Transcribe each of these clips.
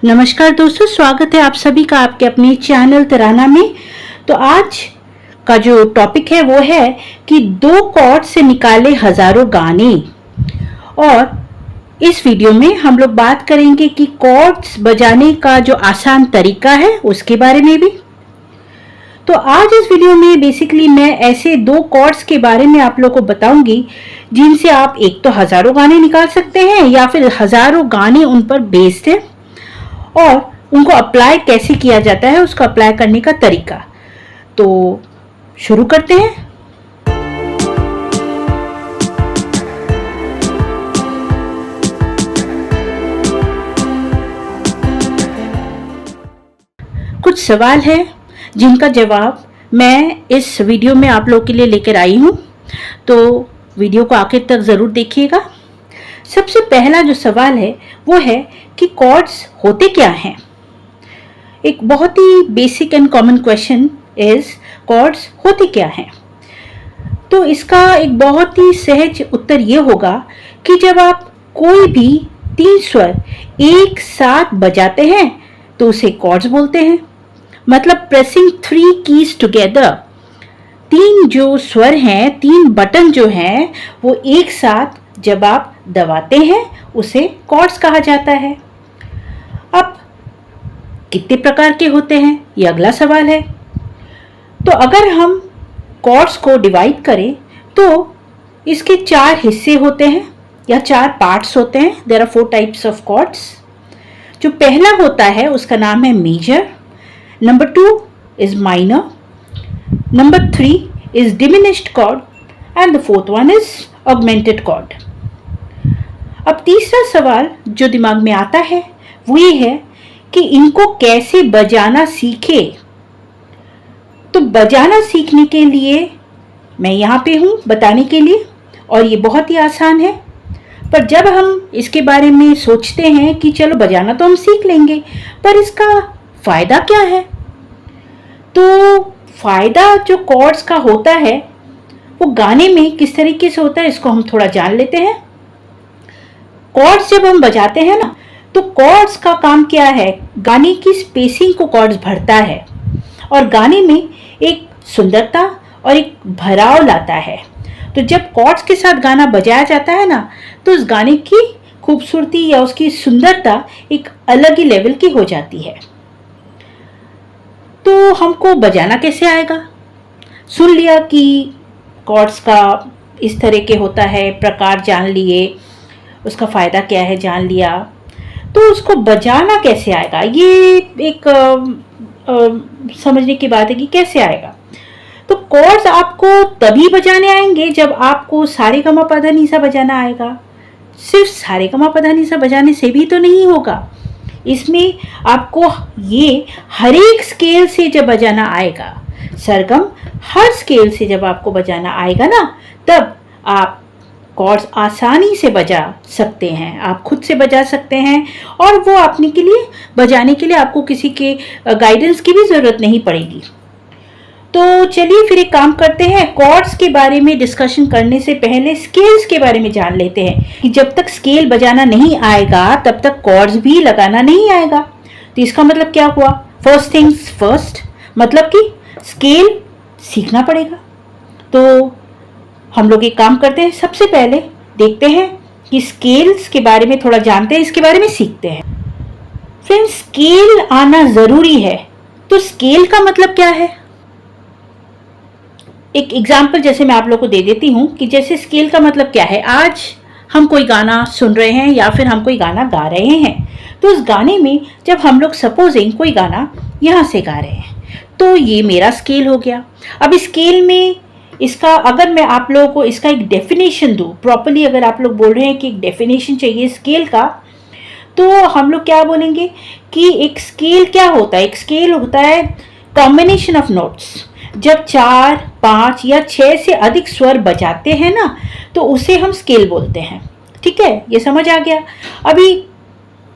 नमस्कार दोस्तों, स्वागत है आप सभी का आपके अपने चैनल तराना में। तो आज का जो टॉपिक है वो है कि दो कॉर्ड से निकाले हजारों गाने। और इस वीडियो में हम लोग बात करेंगे कि कॉर्ड्स बजाने का जो आसान तरीका है उसके बारे में भी। तो आज इस वीडियो में बेसिकली मैं ऐसे दो कॉर्ड्स के बारे में आप लोगों को बताऊंगी जिनसे आप एक तो हजारों गाने निकाल सकते हैं या फिर हजारों गाने उन पर बेस्ड है, और उनको अप्लाई कैसे किया जाता है, उसको अप्लाई करने का तरीका। तो शुरू करते हैं। कुछ सवाल है जिनका जवाब मैं इस वीडियो में आप लोगों के लिए लेकर आई हूं, तो वीडियो को आखिर तक जरूर देखिएगा। सबसे पहला जो सवाल है वो है कि कॉर्ड्स होते क्या हैं। एक बहुत ही basic and common question is chords होते क्या हैं। तो इसका एक बहुत ही सहज उत्तर ये होगा कि जब आप कोई भी तीन स्वर एक साथ बजाते हैं तो उसे कॉर्ड्स बोलते हैं। मतलब प्रेसिंग 3 कीज टुगेदर, तीन जो स्वर हैं, तीन बटन जो हैं, वो एक साथ जब आप दबाते हैं उसे कॉर्ड्स कहा जाता है। अब कितने प्रकार के होते हैं, ये अगला सवाल है। तो अगर हम कॉर्ड्स को डिवाइड करें तो इसके चार हिस्से होते हैं या चार पार्ट्स होते हैं। There are 4 types of chords. जो पहला होता है उसका नाम है major, number 2 is minor, number 3 is diminished chord and the fourth one is augmented chord. अब तीसरा सवाल जो दिमाग में आता है वो ये है कि इनको कैसे बजाना सीखे। तो बजाना सीखने के लिए मैं यहाँ पे हूँ बताने के लिए, और ये बहुत ही आसान है। पर जब हम इसके बारे में सोचते हैं कि चलो बजाना तो हम सीख लेंगे, पर इसका फायदा क्या है। तो फायदा जो कॉर्ड्स का होता है वो गाने में किस तरीके से होता है, इसको हम थोड़ा जान लेते हैं। कॉर्ड्स जब हम बजाते हैं ना, तो कॉर्ड्स का काम क्या है, गाने की स्पेसिंग को कॉर्ड्स भरता है और गाने में एक सुंदरता और एक भराव लाता है। तो जब कॉर्ड्स के साथ गाना बजाया जाता है ना, तो उस गाने की खूबसूरती या उसकी सुंदरता एक अलग ही लेवल की हो जाती है। तो हमको बजाना कैसे आएगा। सुन लिया कि कॉर्ड्स का इस तरह के होता है, प्रकार जान लिए, उसका फ़ायदा क्या है जान लिया, तो उसको बजाना कैसे आएगा, ये एक समझने की बात है कि कैसे आएगा। तो कॉर्ड्स आपको तभी बजाने आएंगे जब आपको सारे गमा पा धा नी सा बजाना आएगा। सिर्फ सारे गमा पा धा नी सा बजाने से भी तो नहीं होगा, इसमें आपको ये हर एक स्केल से जब बजाना आएगा, सरगम हर स्केल से जब आपको बजाना आएगा ना, तब आप कॉर्ड्स आसानी से बजा सकते हैं। आप खुद से बजा सकते हैं और वो अपने के लिए बजाने के लिए आपको किसी के गाइडेंस की भी ज़रूरत नहीं पड़ेगी। तो चलिए फिर एक काम करते हैं, कॉर्ड्स के बारे में डिस्कशन करने से पहले स्केल्स के बारे में जान लेते हैं कि जब तक स्केल बजाना नहीं आएगा तब तक कॉर्ड्स भी लगाना नहीं आएगा। तो इसका मतलब क्या हुआ, फर्स्ट थिंग्स फर्स्ट, मतलब कि स्केल सीखना पड़ेगा। तो हम लोग एक काम करते हैं, सबसे पहले देखते हैं कि स्केल्स के बारे में थोड़ा जानते हैं, इसके बारे में सीखते हैं। फ्रेंड्स, स्केल आना जरूरी है। तो स्केल का मतलब क्या है, एक एग्जाम्पल जैसे मैं आप लोगों को दे देती हूँ कि जैसे स्केल का मतलब क्या है। आज हम कोई गाना सुन रहे हैं या फिर हम कोई गाना गा रहे हैं, तो उस गाने में जब हम लोग सपोजिंग कोई गाना यहाँ से गा रहे हैं, तो ये मेरा स्केल हो गया। अब स्केल में इसका अगर मैं आप लोगों को इसका एक डेफिनेशन दूँ प्रॉपरली, अगर आप लोग बोल रहे हैं कि एक डेफिनेशन चाहिए स्केल का, तो हम लोग क्या बोलेंगे कि एक स्केल क्या होता है। एक स्केल होता है कॉम्बिनेशन ऑफ नोट्स। जब 4, 5 या 6 से अधिक स्वर बजाते हैं ना, तो उसे हम स्केल बोलते हैं। ठीक है, ये समझ आ गया। अभी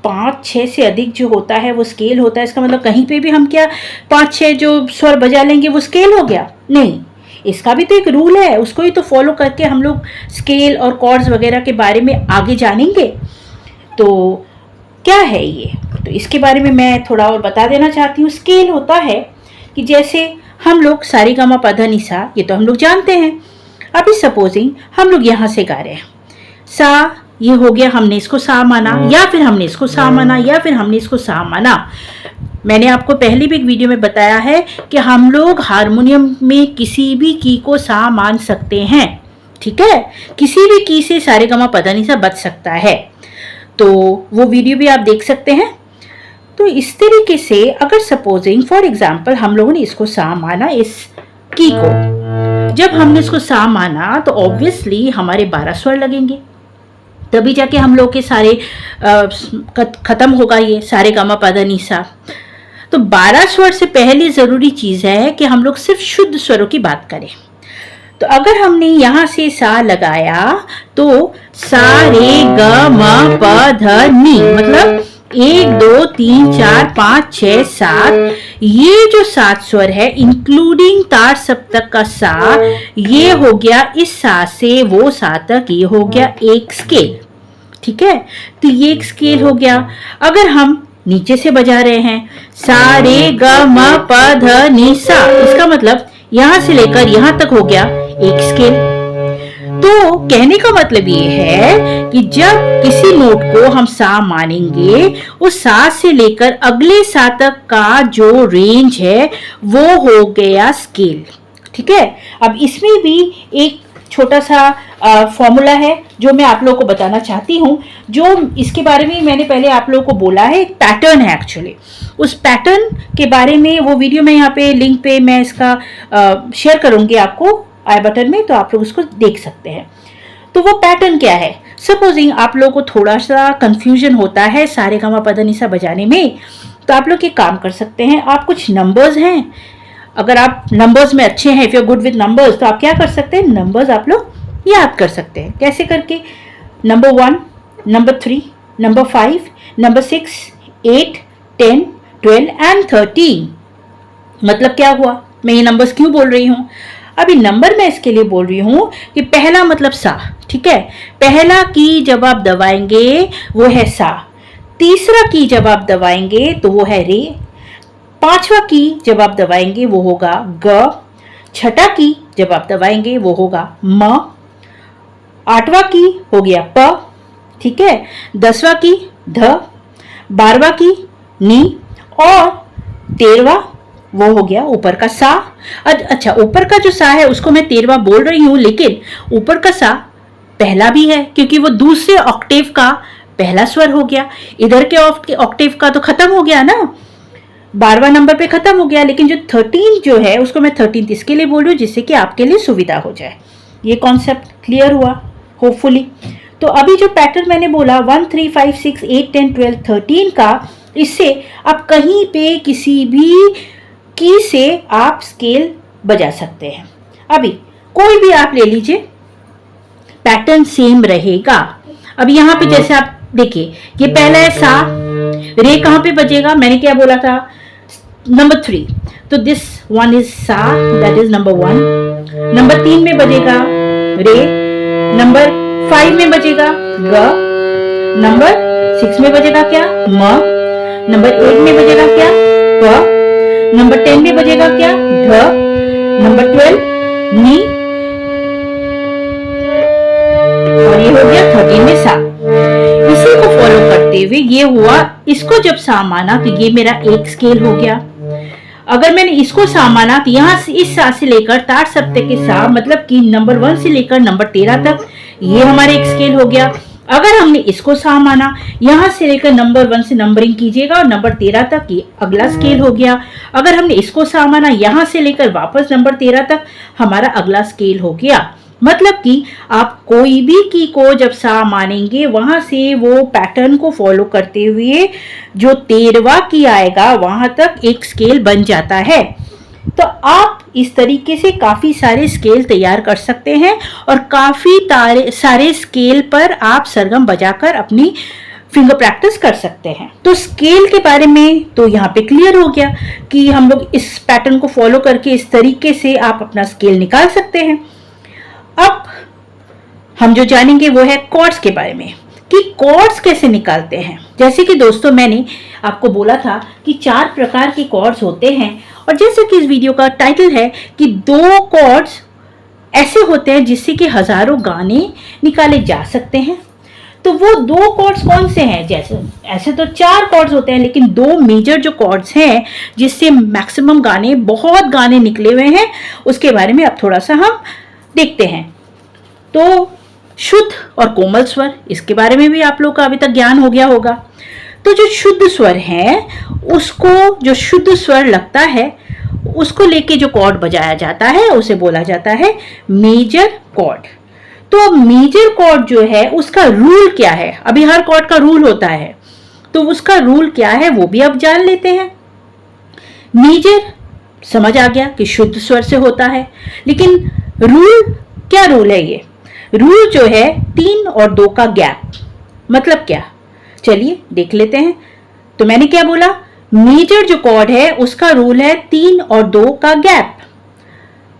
5, 6 से अधिक जो होता है वो स्केल होता है। इसका मतलब कहीं पे भी हम क्या 5, 6 जो स्वर बजा लेंगे वो स्केल हो गया, नहीं। इसका भी तो एक रूल है, उसको ही तो फॉलो करके हम लोग स्केल और कॉर्ड्स वगैरह के बारे में आगे जानेंगे। तो क्या है ये, तो इसके बारे में मैं थोड़ा और बता देना चाहती हूँ। स्केल होता है कि जैसे हम लोग सारेगामा पा धा नी सा, ये तो हम लोग जानते हैं। अभी सपोजिंग हम लोग यहाँ से गा रहे हैं, सा ये हो गया, हमने इसको सा माना, या फिर हमने इसको सा माना, या फिर हमने इसको सा माना। मैंने आपको पहले भी एक वीडियो में बताया है कि हम लोग हारमोनियम में किसी भी की को सा मान सकते हैं, ठीक है। किसी भी की से सारेगामा पा धा नी सा बच सकता है, तो वो वीडियो भी आप देख सकते हैं। तो इस तरीके से अगर सपोजिंग फॉर एग्जाम्पल हम लोगों ने इसको सा माना, इस की को जब हमने इसको सा माना तो ऑब्वियसली हमारे 12 स्वर लगेंगे, तभी जाके हम लोग के सारे खत्म होगा ये सारेगामा पा धा नी सा। तो 12 स्वर से पहले जरूरी चीज है कि हम लोग सिर्फ शुद्ध स्वरों की बात करें। तो अगर हमने यहां से सा लगाया तो सा रे ग म प ध नी, मतलब 1 2 3 4 5 6 7, ये जो 7 स्वर है इंक्लूडिंग तार सप्तक का सा, ये हो गया इस सा से वो सा तक, ये हो गया एक स्केल, ठीक है। तो ये एक स्केल हो गया। अगर हम नीचे से बजा रहे हैं सा रे ग म प ध नी सा, इसका मतलब यहां से लेकर यहां तक हो गया एक स्केल। तो कहने का मतलब ये है कि जब किसी नोट को हम सा मानेंगे, उस सा से लेकर अगले सा तक का जो रेंज है वो हो गया स्केल, ठीक है। अब इसमें भी एक छोटा सा फॉर्मूला है जो मैं आप लोगों को बताना चाहती हूँ, जो इसके बारे में मैंने पहले आप लोगों को बोला है, एक पैटर्न है एक्चुअली। उस पैटर्न के बारे में वो वीडियो में यहाँ पे लिंक पे मैं इसका शेयर करूंगी आपको आई बटन में, तो आप लोग उसको देख सकते हैं। तो वो पैटर्न क्या है, सपोजिंग आप लोगों को थोड़ा सा कंफ्यूजन होता है सारेगामा पा धा नी सा बजाने में, तो आप लोग ये काम कर सकते हैं। आप कुछ नंबर्स हैं, अगर आप नंबर्स में अच्छे हैं, if you are good with numbers, तो आप क्या कर सकते हैं, नंबर्स आप लोग याद कर सकते हैं। कैसे करके, number 1, number 3, number 5, number 6, 8, 10, 12 and 13। मतलब क्या हुआ, मैं ये नंबर्स क्यों बोल रही हूँ, अभी नंबर मैं इसके लिए बोल रही हूँ कि पहला मतलब सा, ठीक है। पहला की जब आप दबाएंगे वो है सा, तीसरा की जब आप दबाएंगे तो वो है रे, पांचवा की जब आप दबाएंगे वो होगा ग, छठा की जब आप दबाएंगे वो होगा म, आठवां की हो गया प, ठीक है, 10वां की ध, 12वां की नी, और 13वां वो हो गया ऊपर का सा। अच्छा, ऊपर का जो सा है उसको मैं 13वां बोल रही हूं, लेकिन ऊपर का सा पहला भी है क्योंकि वो दूसरे ऑक्टेव का पहला स्वर हो गया। इधर के ऑक्टेव का तो खत्म हो गया ना, 12वां नंबर पे खत्म हो गया, लेकिन जो 13 जो है उसको मैं 13th इसके लिए बोल रही हूँ जिससे कि आपके लिए सुविधा हो जाए। ये कॉन्सेप्ट क्लियर हुआ होपफुली। तो अभी जो पैटर्न मैंने बोला 1 3 5 6 8 10 12 13 का, इससे आप कहीं पे किसी भी की से आप स्केल बजा सकते हैं। अभी कोई भी आप ले लीजिए, पैटर्न सेम रहेगा। अब यहाँ पे जैसे आप देखिए, ये पहला है सा, रे कहाँ पे बजेगा, मैंने क्या बोला था, नंबर 3, तो दिस वन इज सा, दैट इज नंबर 1। नंबर 3 में बजेगा रे, नंबर 5 में बजेगा ग, नंबर 6 में बजेगा क्या, म, नंबर 8 में बजेगा क्या, प, नंबर 10 में बजेगा क्या, ध, नंबर 12 नी, और ये हो गया 13 में सा। इसी को फॉलो करते हुए ये हुआ, इसको जब सा माना तो ये मेरा एक स्केल हो गया। अगर मैंने इसको सा माना तो यहाँ से इस सा से लेकर तार सप्तक के सा, मतलब कि नंबर 1 से लेकर नंबर 13 तक, ये हमारे एक स्केल हो गया। अगर हमने इसको सा माना, यहाँ से लेकर नंबर 1 से नंबरिंग कीजिएगा और नंबर 13 तक, ये अगला स्केल हो गया। अगर हमने इसको सा माना, यहाँ से लेकर वापस नंबर 13 तक, हमारा अगला स्केल हो गया। मतलब कि आप कोई भी की को जब सा मानेंगे, वहां से वो पैटर्न को फॉलो करते हुए जो 13वां की आएगा वहां तक एक स्केल बन जाता है। तो आप इस तरीके से काफी सारे स्केल तैयार कर सकते हैं और काफी सारे स्केल पर आप सरगम बजाकर अपनी फिंगर प्रैक्टिस कर सकते हैं। तो स्केल के बारे में तो यहाँ पे क्लियर हो गया कि हम लोग इस पैटर्न को फॉलो करके इस तरीके से आप अपना स्केल निकाल सकते हैं। अब हम जो जानेंगे वो है कॉर्ड्स के बारे में। कि कॉर्ड्स कैसे निकालते हैं। जैसे कि दोस्तों मैंने आपको बोला था कि 4 प्रकार के कॉर्ड्स होते हैं, और जैसे कि इस वीडियो का टाइटल है कि 2 कॉर्ड्स ऐसे होते हैं जिससे कि हजारों गाने निकाले जा सकते हैं। तो वो 2 कॉर्ड्स कौन से हैं? जैसे ऐसे तो 4 कॉर्ड्स होते हैं, लेकिन 2 मेजर जो कॉर्ड्स हैं जिससे मैक्सिमम गाने, बहुत गाने निकले हुए हैं, उसके बारे में अब थोड़ा सा हम देखते हैं। तो शुद्ध और कोमल स्वर, इसके बारे में भी आप लोग का अभी तक ज्ञान हो गया होगा। तो जो शुद्ध स्वर है, उसको जो शुद्ध स्वर लगता है उसको लेके जो कॉर्ड बजाया जाता है उसे बोला जाता है मेजर कॉर्ड। तो मेजर कॉर्ड जो है उसका रूल क्या है? अभी हर कॉर्ड का रूल होता है, तो उसका रूल क्या है वो भी अब जान लेते हैं। मेजर समझ आ गया कि शुद्ध स्वर से होता है, लेकिन रूल क्या रूल है? ये रूल जो है 3 और 2 का गैप, मतलब क्या? चलिए देख लेते हैं। तो मैंने क्या बोला? मेजर जो कॉर्ड है उसका रूल है 3 और 2 का गैप।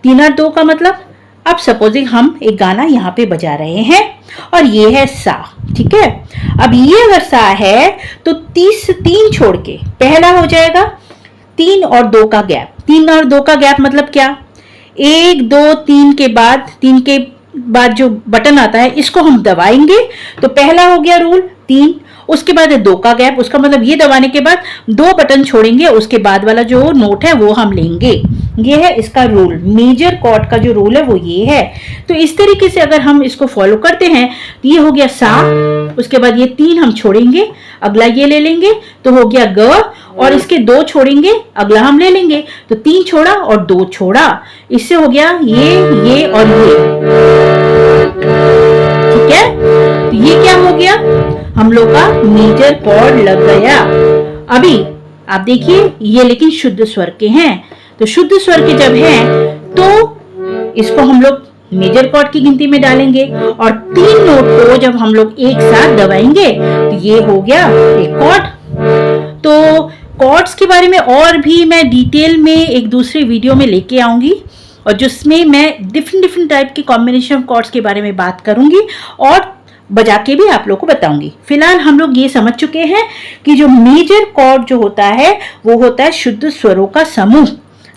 3 और 2 का मतलब, अब सपोजिंग हम एक गाना यहाँ पे बजा रहे हैं और ये है सा, ठीक है। अब ये अगर सा है तो 3 छोड़ के पहला हो जाएगा 3 और 2 का गैप। 3 और 2 का गैप मतलब क्या? 1 2 3 के बाद जो बटन आता है इसको हम दबाएंगे, तो पहला हो गया रूल 3। उसके बाद 2 का गैप, उसका मतलब ये दबाने के बाद 2 बटन छोड़ेंगे, उसके बाद वाला जो नोट है वो हम लेंगे। ये है इसका रूल। मेजर कॉर्ड का जो रूल है वो ये है। तो इस तरीके से अगर हम इसको फॉलो करते हैं तो ये हो गया सा, उसके बाद ये 3 हम छोड़ेंगे, अगला ये ले लेंगे तो हो गया ग, और इसके 2 छोड़ेंगे, अगला हम ले लेंगे, तो 3 छोड़ा और 2 छोड़ा, इससे हो गया ये और ये, ठीक है। तो ये क्या हो गया? हम लोग का मेजर कॉर्ड लग गया। अभी आप देखिए ये लेकिन शुद्ध स्वर के हैं। तो शुद्ध स्वर के जब हैं तो इसको हम लोग मेजर कॉर्ड की गिनती में डालेंगे, और 3 नोट को जब हम लोग एक साथ दबाएंगे तो ये हो गया एक कॉर्ड। तो कॉर्ड्स के बारे में और भी मैं डिटेल में एक दूसरे वीडियो में लेके आऊंगी, और जिसमें मैं डिफरेंट टाइप के कॉम्बिनेशन कॉर्ड्स के बारे में बात करूंगी और बजा के भी आप लोग को बताऊंगी। फिलहाल हम लोग ये समझ चुके हैं कि जो मेजर कॉर्ड जो होता है वो होता है शुद्ध स्वरों का समूह,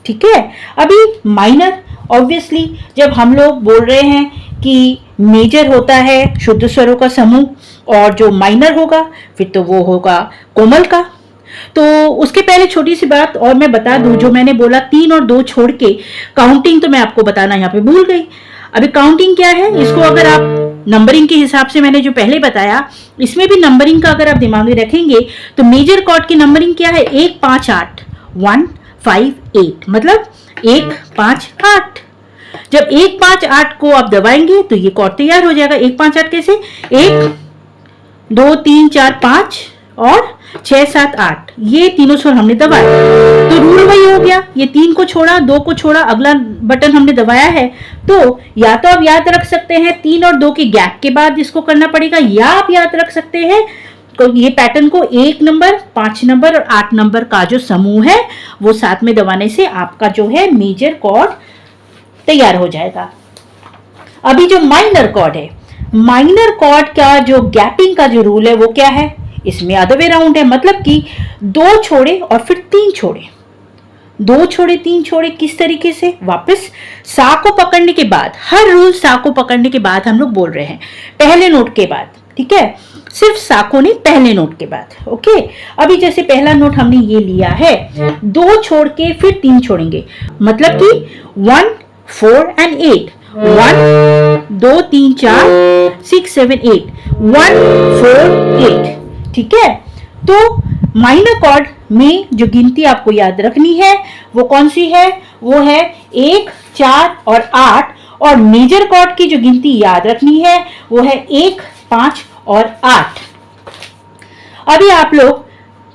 ठीक है। अभी माइनर, ऑब्वियसली जब हम लोग बोल रहे हैं कि मेजर होता है शुद्ध स्वरों का समूह, और जो माइनर होगा फिर तो वो होगा कोमल का। तो उसके पहले छोटी सी बात और मैं बता दूं, जो मैंने बोला 3 और 2 छोड़ के काउंटिंग, तो मैं आपको बताना यहाँ पे भूल गई। अभी काउंटिंग क्या है, इसको अगर आप नंबरिंग के हिसाब से मैंने जो पहले बताया, इसमें भी नंबरिंग का अगर आप दिमाग में रखेंगे तो मेजर कॉर्ड की नंबरिंग क्या है? 1 5 8, 1 5 8, मतलब 1 5 8। जब 1 5 8 को आप दबाएंगे तो ये कॉर्ड तैयार हो जाएगा। 1 5 8 कैसे? 1 2 3 4 5 और 6 7 8, ये तीनों स्वर हमने दबाए, तो रूल वही हो गया। ये 3 को छोड़ा, 2 को छोड़ा, अगला बटन हमने दबाया है। तो या तो आप याद रख सकते हैं 3 और 2 के गैप के बाद इसको करना पड़ेगा, या आप याद रख सकते हैं तो ये पैटर्न को 1 नंबर, 5 नंबर और 8 नंबर का जो समूह है वो साथ में दबाने से आपका जो है मेजर कॉर्ड तैयार हो जाएगा। अभी जो माइनर कॉर्ड है, माइनर कॉर्ड का जो गैपिंग का जो रूल है वो क्या है? इसमें अदर वे राउंड है, मतलब कि 2 छोड़े और फिर 3 छोड़े, 2 छोड़े 3 छोड़े। किस तरीके से? वापस सा को पकड़ने के बाद, हर रूल सा को पकड़ने के बाद हम लोग बोल रहे हैं, पहले नोट के बाद, ठीक है। सिर्फ सा को नहीं, पहले नोट के बाद, ओके। अभी जैसे पहला नोट हमने ये लिया है, 2 छोड़ के फिर 3 छोड़ेंगे, मतलब कि 1 4 and 8, 1 2 3 4 6 7 8, 1 4 8, ठीक है। तो माइनर कॉर्ड में जो गिनती आपको याद रखनी है वो कौन सी है? वो है 1 4 और 8, और मेजर कॉर्ड की जो गिनती याद रखनी है वो है 1 5 और 8। अभी आप लोग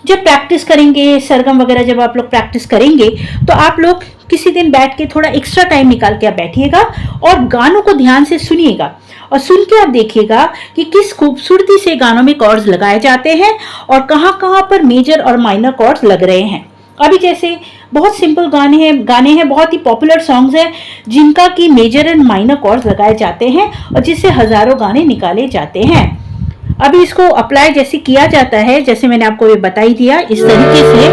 जब प्रैक्टिस करेंगे, सरगम वगैरह जब आप लोग प्रैक्टिस करेंगे, तो आप लोग किसी दिन बैठ के थोड़ा एक्स्ट्रा टाइम निकाल के आप बैठिएगा और गानों को ध्यान से सुनिएगा, और सुन के आप देखिएगा कि किस खूबसूरती से गानों में कॉर्ड्स लगाए जाते हैं और कहाँ पर मेजर और माइनर कॉर्ड्स लग रहे हैं। अभी जैसे बहुत सिंपल गाने हैं, बहुत ही पॉपुलर सॉन्ग्स हैं जिनका कि मेजर एंड माइनर कॉर्ड्स लगाए जाते हैं और जिससे हजारों गाने निकाले जाते हैं। अभी इसको अप्लाई जैसे किया जाता है, जैसे मैंने आपको ये बताई दिया, इस तरीके से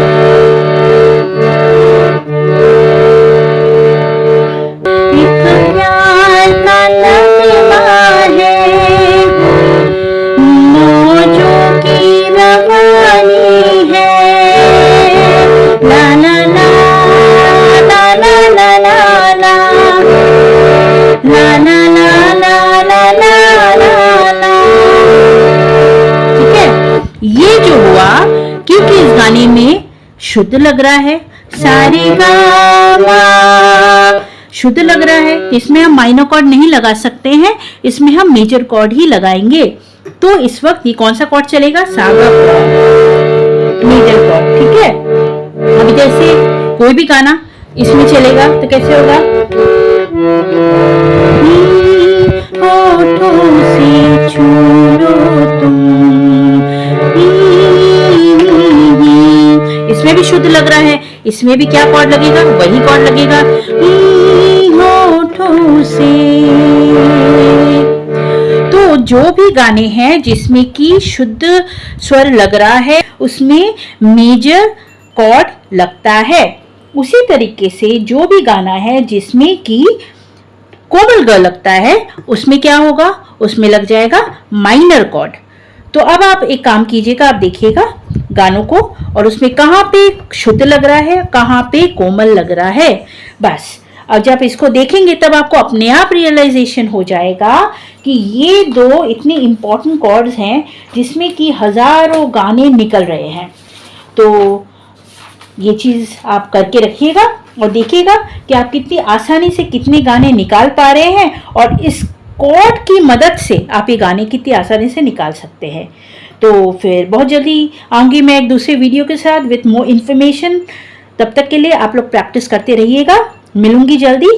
ये जो हुआ, क्योंकि इस गाने में शुद्ध लग रहा है, सारे गामा शुद्ध लग रहा है, इसमें हम माइनर कॉर्ड नहीं लगा सकते हैं, इसमें हम मेजर कॉर्ड ही लगाएंगे। तो इस वक्त ये कौन सा कॉर्ड चलेगा? सा गा मेजर कॉर्ड, ठीक है। अभी जैसे कोई भी गाना इसमें चलेगा तो कैसे होगा? होठों से छू लो तुम, इसमें भी शुद्ध लग रहा है, इसमें भी क्या कॉर्ड लगेगा? वही कॉर्ड लगेगा, होठों से। तो जो भी गाने हैं जिसमें की शुद्ध स्वर लग रहा है उसमें मेजर कॉर्ड लगता है। उसी तरीके से जो भी गाना है जिसमें की कोमल ग लगता है उसमें क्या होगा? उसमें लग जाएगा माइनर कॉर्ड। तो अब आप एक काम कीजिएगा, आप देखिएगा गानों को और उसमें कहाँ पे शुद्ध लग रहा है, कहाँ पे कोमल लग रहा है, बस। अब जब इसको देखेंगे तब आपको अपने आप रियलाइजेशन हो जाएगा कि ये दो इतने इम्पोर्टेंट कॉर्ड्स हैं जिसमें कि हजारों गाने निकल रहे हैं। तो ये चीज़ आप करके रखिएगा और देखिएगा कि आप कितनी आसानी से कितने गाने निकाल पा रहे हैं और इस कॉर्ड की मदद से आप ये गाने कितनी आसानी से निकाल सकते हैं। तो फिर बहुत जल्दी आऊँगी मैं एक दूसरे वीडियो के साथ विथ मोर इन्फॉर्मेशन। तब तक के लिए आप लोग प्रैक्टिस करते रहिएगा। मिलूंगी जल्दी।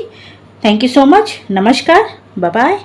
Thank you so much. नमस्कार, बाय बाय।